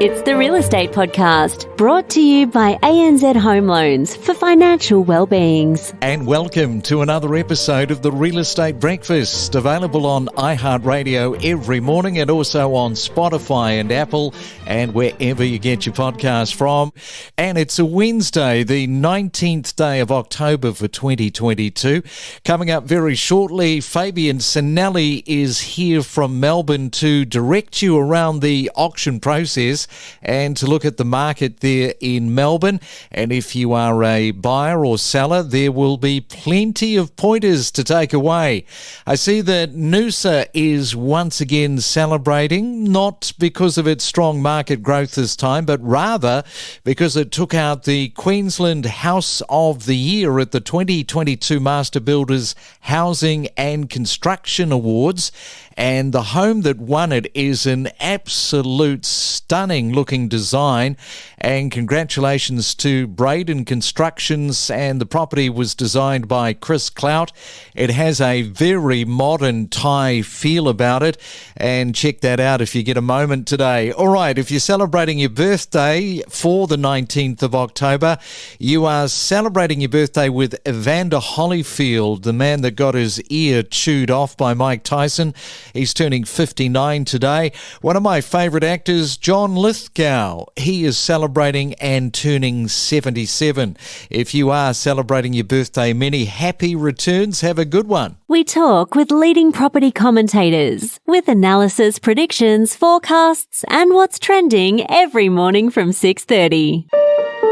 It's the Real Estate Podcast, brought to you by ANZ Home Loans for financial well-beings. And welcome to another episode of the Real Estate Breakfast, available on iHeartRadio every morning and also on Spotify and Apple and wherever you get your podcast from. And it's a Wednesday, the 19th day of October for 2022. Coming up very shortly, Fabian Sinelli is here from Melbourne to direct you around the auction process and to look at the market there in Melbourne. And if you are a buyer or seller, there will be plenty of pointers to take away. I see that Noosa is once again celebrating, not because of its strong market growth this time, but rather because it took out the Queensland House of the Year at the 2022 Master Builders Housing and Construction Awards. And the home that won it is an absolute stunning looking design. And congratulations to Braden Constructions, and the property was designed by Chris Clout. It has a very modern Thai feel about it, and check that out if you get a moment today. All right, if you're celebrating your birthday for the 19th of October, you are celebrating your birthday with Evander Holyfield, the man that got his ear chewed off by Mike Tyson. He's turning 59 today. One of my favourite actors, John Lithgow, he is celebrating and turning 77. If you are celebrating your birthday, many happy returns. Have a good one. We talk with leading property commentators with analysis, predictions, forecasts, and what's trending every morning from 6:30.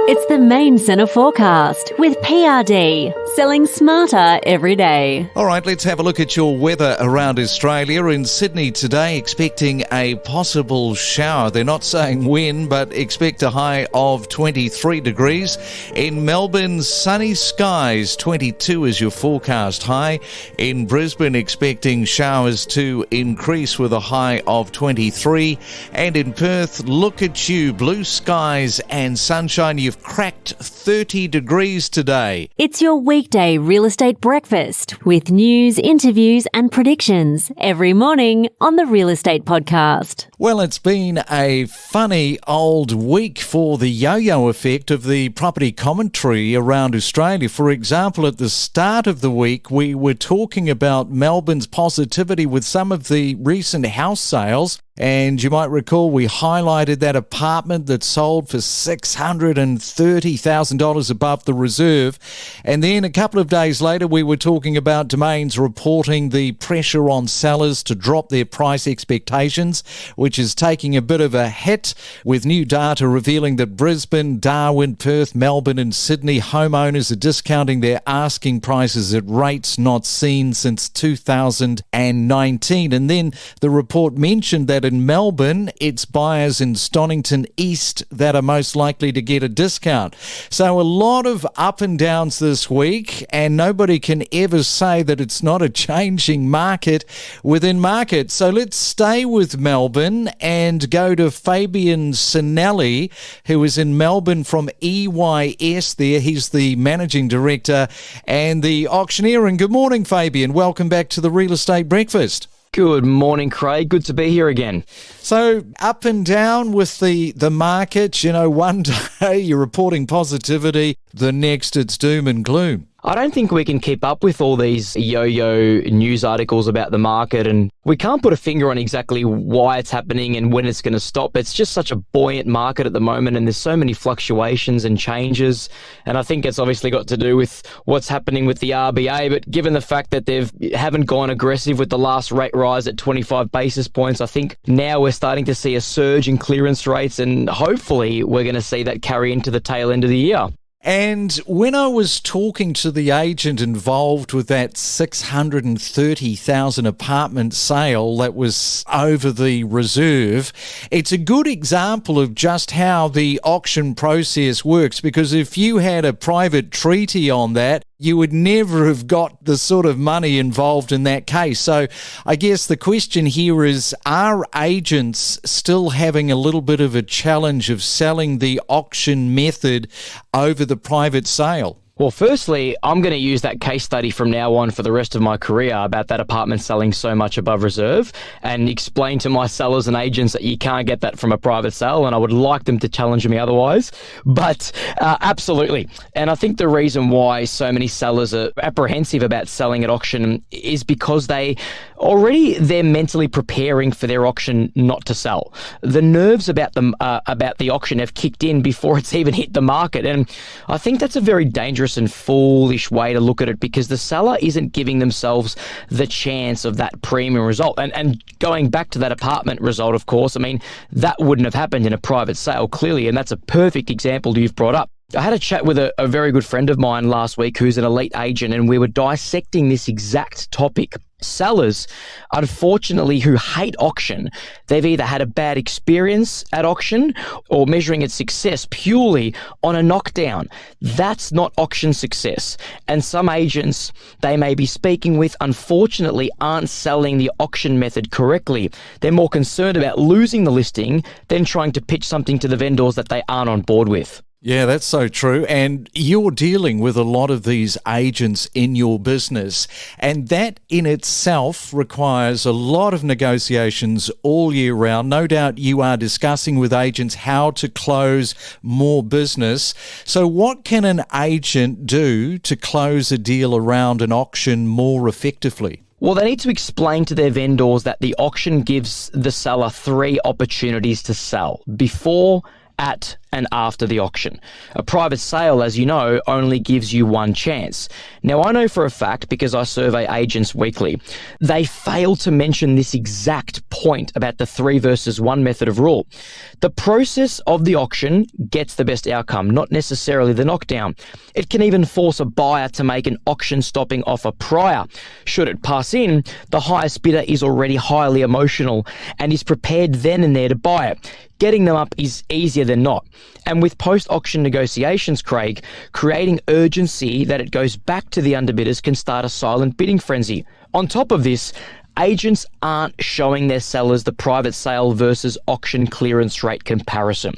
It's the Main Centre Forecast with PRD, selling smarter every day. All right, let's have a look at your weather around Australia. In Sydney today, expecting a possible shower. They're not saying when, but expect a high of 23 degrees. In Melbourne, sunny skies, 22 is your forecast high. In Brisbane, expecting showers to increase with a high of 23. And in Perth, look at you, blue skies and sunshine. You've cracked 30 degrees today. It's your weekday real estate breakfast with news, interviews and predictions every morning on the Real Estate Podcast. Well, it's been a funny old week for the yo-yo effect of the property commentary around Australia. For example, at the start of the week, we were talking about Melbourne's positivity with some of the recent house sales. And you might recall we highlighted that apartment that sold for $630,000 above the reserve. And then a couple of days later, we were talking about Domains reporting the pressure on sellers to drop their price expectations, which is taking a bit of a hit, with new data revealing that Brisbane, Darwin, Perth, Melbourne and Sydney homeowners are discounting their asking prices at rates not seen since 2019. And then the report mentioned that in Melbourne, it's buyers in Stonington East that are most likely to get a discount. So a lot of up and downs this week, and nobody can ever say that it's not a changing market within market. So let's stay with Melbourne and go to Fabian Sinelli, who is in Melbourne from EYS there. He's the managing director and the auctioneer. And good morning, Fabian. Welcome back to the Real Estate Breakfast. Good morning, Craig. Good to be here again. So up and down with the market, you know, one day you're reporting positivity, the next it's doom and gloom. I don't think we can keep up with all these yo-yo news articles about the market, and we can't put a finger on exactly why it's happening and when it's going to stop. It's just such a buoyant market at the moment, and there's so many fluctuations and changes. And I think it's obviously got to do with what's happening with the RBA, but given the fact that they haven't gone aggressive with the last rate rise at 25 basis points, I think now we're starting to see a surge in clearance rates, and hopefully we're going to see that carry into the tail end of the year. And when I was talking to the agent involved with that 630,000 apartment sale that was over the reserve, it's a good example of just how the auction process works, because if you had a private treaty on that, you would never have got the sort of money involved in that case. So I guess the question here is, are agents still having a little bit of a challenge of selling the auction method over the private sale? Well, firstly, I'm going to use that case study from now on for the rest of my career about that apartment selling so much above reserve and explain to my sellers and agents that you can't get that from a private sale, and I would like them to challenge me otherwise. But absolutely. And I think the reason why so many sellers are apprehensive about selling at auction is because they're mentally preparing for their auction not to sell. The nerves about the auction have kicked in before it's even hit the market. And I think that's a very dangerous and foolish way to look at it, because the seller isn't giving themselves the chance of that premium result. And going back to that apartment result, of course, I mean, that wouldn't have happened in a private sale, clearly, and that's a perfect example you've brought up. I had a chat with a very good friend of mine last week who's an elite agent, and we were dissecting this exact topic. Sellers, unfortunately, who hate auction, they've either had a bad experience at auction or measuring its success purely on a knockdown. That's not auction success. And some agents they may be speaking with, unfortunately, aren't selling the auction method correctly. They're more concerned about losing the listing than trying to pitch something to the vendors that they aren't on board with. Yeah, that's so true. And you're dealing with a lot of these agents in your business, and that in itself requires a lot of negotiations all year round. No doubt you are discussing with agents how to close more business. So what can an agent do to close a deal around an auction more effectively? Well, they need to explain to their vendors that the auction gives the seller 3 opportunities to sell: before, at, and after the auction. A private sale, as you know, only gives you 1 chance. Now, I know for a fact, because I survey agents weekly, they fail to mention this exact point about the 3 versus 1 method of rule. The process of the auction gets the best outcome, not necessarily the knockdown. It can even force a buyer to make an auction-stopping offer prior. Should it pass in, the highest bidder is already highly emotional and is prepared then and there to buy it. Getting them up is easier than not. And with post-auction negotiations, Craig, creating urgency that it goes back to the underbidders can start a silent bidding frenzy. On top of this, agents aren't showing their sellers the private sale versus auction clearance rate comparison.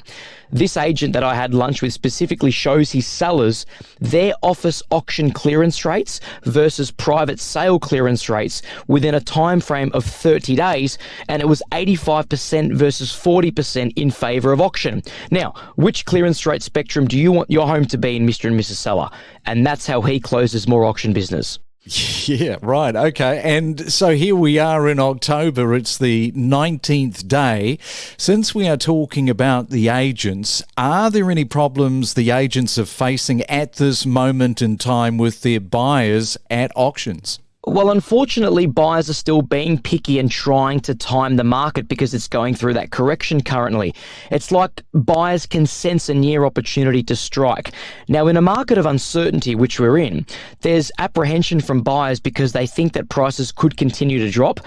This agent that I had lunch with specifically shows his sellers their office auction clearance rates versus private sale clearance rates within a time frame of 30 days, and it was 85% versus 40% in favor of auction. Now, which clearance rate spectrum do you want your home to be in, Mr. and Mrs. Seller? And that's how he closes more auction business. Yeah, right. Okay. And so here we are in October. It's the 19th day. Since we are talking about the agents, are there any problems the agents are facing at this moment in time with their buyers at auctions? Well, unfortunately, buyers are still being picky and trying to time the market because it's going through that correction currently. It's like buyers can sense a near opportunity to strike. Now, in a market of uncertainty, which we're in, there's apprehension from buyers because they think that prices could continue to drop,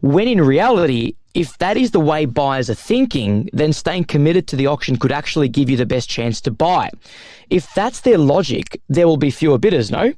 when in reality, if that is the way buyers are thinking, then staying committed to the auction could actually give you the best chance to buy. If that's their logic, there will be fewer bidders, no?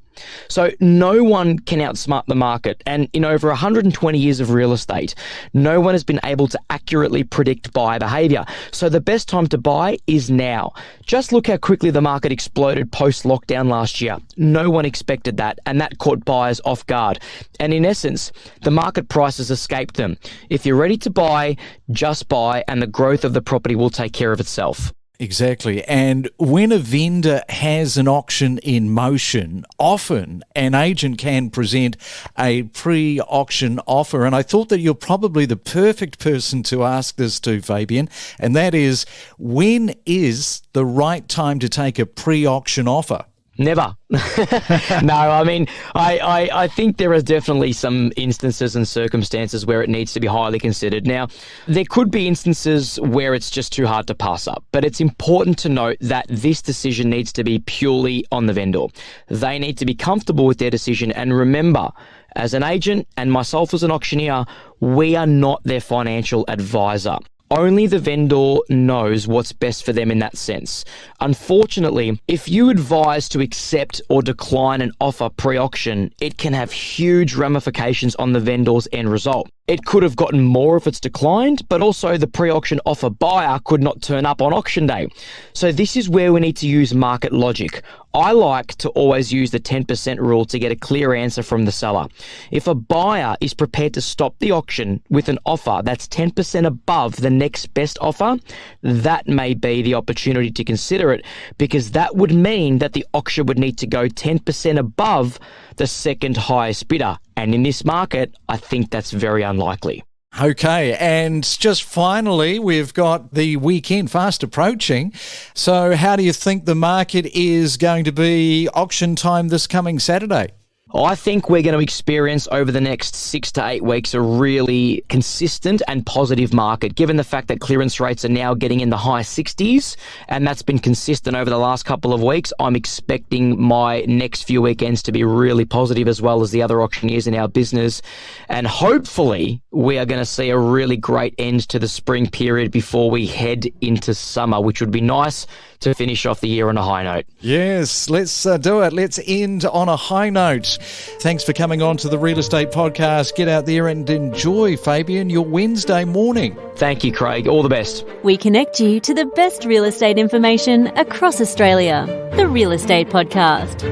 So no one can outsmart the market. And in over 120 years of real estate, no one has been able to accurately predict buyer behavior. So the best time to buy is now. Just look how quickly the market exploded post-lockdown last year. No one expected that, and that caught buyers off guard. And in essence, the market prices escaped them. If you're ready to buy, just buy, and the growth of the property will take care of itself. Exactly. And when a vendor has an auction in motion, often an agent can present a pre-auction offer. And I thought that you're probably the perfect person to ask this to, Fabian. And that is, when is the right time to take a pre-auction offer? Never. No, I mean, I think there are definitely some instances and circumstances where it needs to be highly considered. Now, there could be instances where it's just too hard to pass up, but it's important to note that this decision needs to be purely on the vendor. They need to be comfortable with their decision, and remember, as an agent and myself as an auctioneer, we are not their financial advisor. Only the vendor knows what's best for them in that sense. Unfortunately, if you advise to accept or decline an offer pre-auction, it can have huge ramifications on the vendor's end result. it could have gotten more if it's declined, but also the pre-auction offer buyer could not turn up on auction day. So this is where we need to use market logic. I like to always use the 10% rule to get a clear answer from the seller. If a buyer is prepared to stop the auction with an offer that's 10% above the next best offer, that may be the opportunity to consider it, because that would mean that the auction would need to go 10% above the second highest bidder. And in this market, I think that's very unlikely. Okay, and just finally, we've got the weekend fast approaching. So how do you think the market is going to be auction time this coming Saturday? I think we're going to experience over the next 6 to 8 weeks a really consistent and positive market, given the fact that clearance rates are now getting in the high 60s, and that's been consistent over the last couple of weeks. I'm expecting my next few weekends to be really positive, as well as the other auctioneers in our business. And hopefully we are going to see a really great end to the spring period before we head into summer, which would be nice to finish off the year on a high note. Yes, let's do it. Let's end on a high note. Thanks for coming on to the Real Estate Podcast. Get out there and enjoy, Fabian, your Wednesday morning. Thank you, Craig. All the best. We connect you to the best real estate information across Australia. The Real Estate Podcast.